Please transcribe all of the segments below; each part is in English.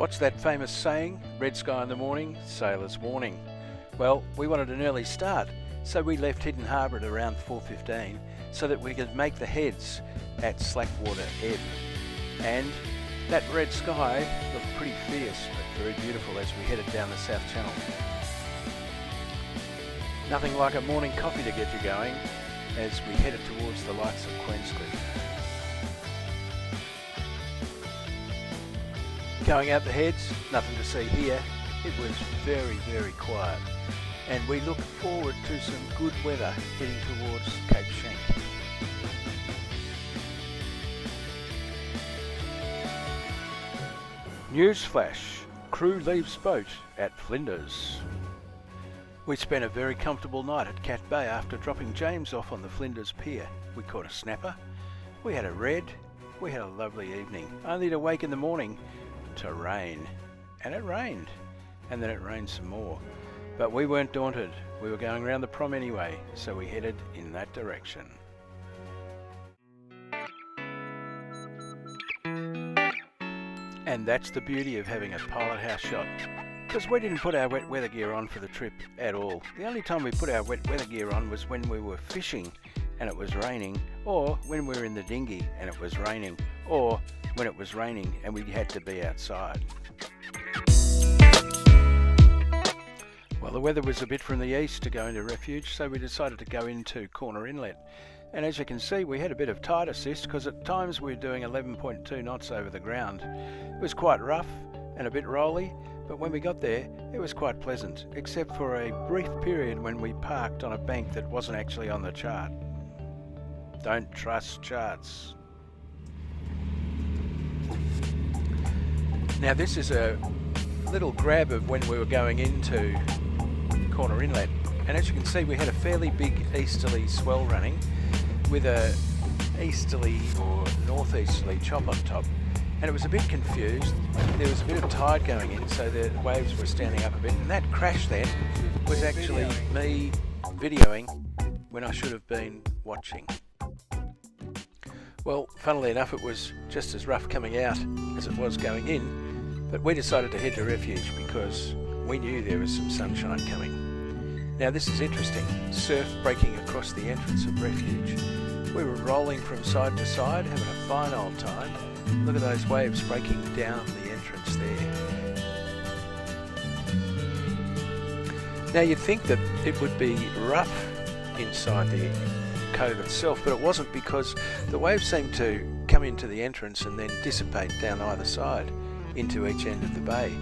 What's that famous saying? Red sky in the morning, sailor's warning. Well, we wanted an early start, so we left Hidden Harbour at around 4:15 so that we could make the heads at Slackwater Ebb. And that red sky looked pretty fierce but very beautiful as we headed down the South Channel. Nothing like a morning coffee to get you going as we headed towards the lights of Queenscliff. Going out the heads, nothing to see here. It was very, very quiet, and we look forward to some good weather heading towards Cape Schanck. Newsflash: crew leaves boat at Flinders. We spent a very comfortable night at Cat Bay after dropping James off on the Flinders Pier. We caught a snapper, we had a red, we had a lovely evening, only to wake in the morning to rain. And it rained, and then it rained some more. But we weren't daunted. We were going around the Prom anyway, so we headed in that direction. And that's the beauty of having a pilot house shot, because we didn't put our wet weather gear on for the trip at all. The only time we put our wet weather gear on was when we were fishing and it was raining, or when we were in the dinghy and it was raining, or when it was raining and we had to be outside. Well, the weather was a bit from the east to go into refuge, so we decided to go into Corner Inlet. And as you can see, we had a bit of tide assist because at times we were doing 11.2 knots over the ground. It was quite rough and a bit rolly, but when we got there, it was quite pleasant, except for a brief period when we parked on a bank that wasn't actually on the chart. Don't trust charts. Now this is a little grab of when we were going into Corner Inlet, and as you can see we had a fairly big easterly swell running with a easterly or northeasterly chop on top, and it was a bit confused. There was a bit of tide going in, so the waves were standing up a bit, and that crash then was actually me videoing when I should have been watching. Well, funnily enough, it was just as rough coming out as it was going in, but we decided to head to refuge because we knew there was some sunshine coming. Now this is interesting, surf breaking across the entrance of refuge. We were rolling from side to side, having a fine old time. Look at those waves breaking down the entrance there. Now you'd think that it would be rough inside the cove itself, but it wasn't, because the waves seemed to come into the entrance and then dissipate down either side into each end of the bay.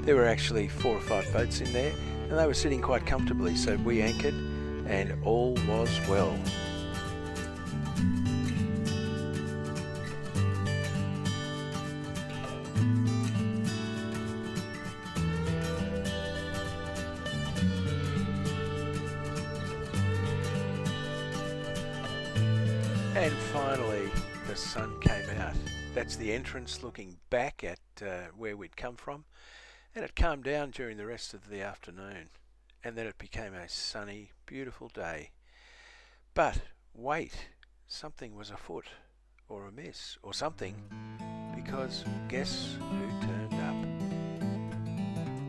There were actually 4 or 5 boats in there, and they were sitting quite comfortably, so we anchored and all was well. And finally the sun came out. That's the entrance looking back at where we'd come from, and it calmed down during the rest of the afternoon, and then it became a sunny, beautiful day. But wait, something was afoot, or amiss, or something, because guess who turned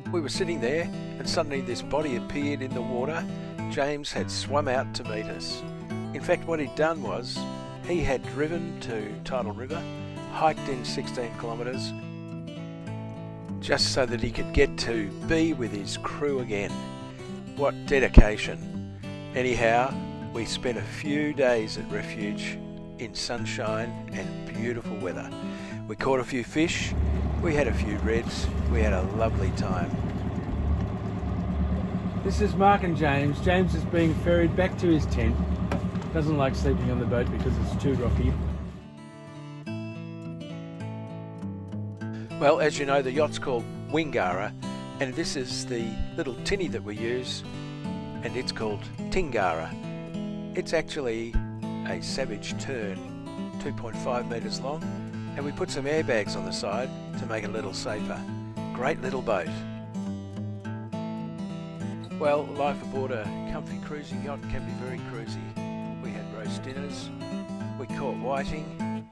up? We were sitting there, and suddenly this body appeared in the water. James had swum out to meet us. In fact, what he'd done was he had driven to Tidal River, hiked in 16 kilometres, just so that he could get to be with his crew again. What dedication. Anyhow, we spent a few days at refuge in sunshine and beautiful weather. We caught a few fish, we had a few reds, we had a lovely time. This is Mark and James. James is being ferried back to his tent. Doesn't like sleeping on the boat because it's too rocky. Well, as you know, the yacht's called Wingara, and this is the little tinny that we use, and it's called Tingara. It's actually a Savage Tern, 2.5 metres long, and we put some airbags on the side to make it a little safer. Great little boat. Well, life aboard a comfy cruising yacht can be very cruisy. We had roast dinners, we caught whiting,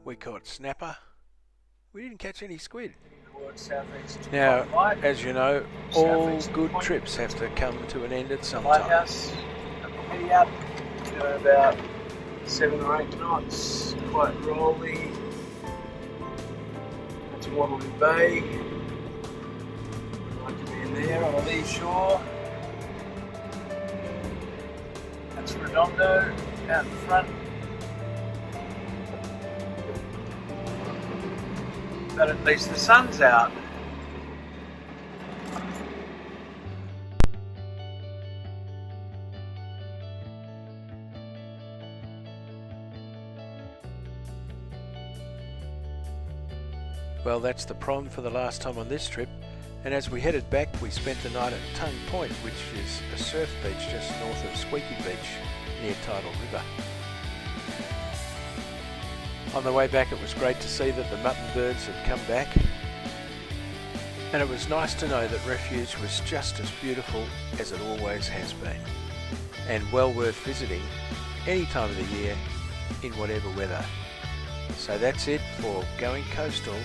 we caught snapper, We didn't catch any squid. Towards southeast. Now, Light. as you know, all Southeast good point. trips have to come to an end at some time. Lighthouse. Heading up. Doing about 7 or 8 knots. Quite rolly. That's Waterloo Bay. I'd like to be in there on a lee shore. That's Redondo out in front. But at least the sun's out. Well, that's the Prom for the last time on this trip, and as we headed back we spent the night at Tongue Point, which is a surf beach just north of Squeaky Beach near Tidal River. On the way back it was great to see that the mutton birds had come back, and it was nice to know that Refuge was just as beautiful as it always has been, and well worth visiting any time of the year in whatever weather. So that's it for Going Coastal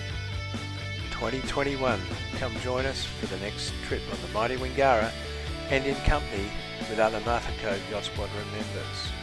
2021. Come join us for the next trip on the mighty Wingara and in company with other Martha Cove Yacht Squadron members.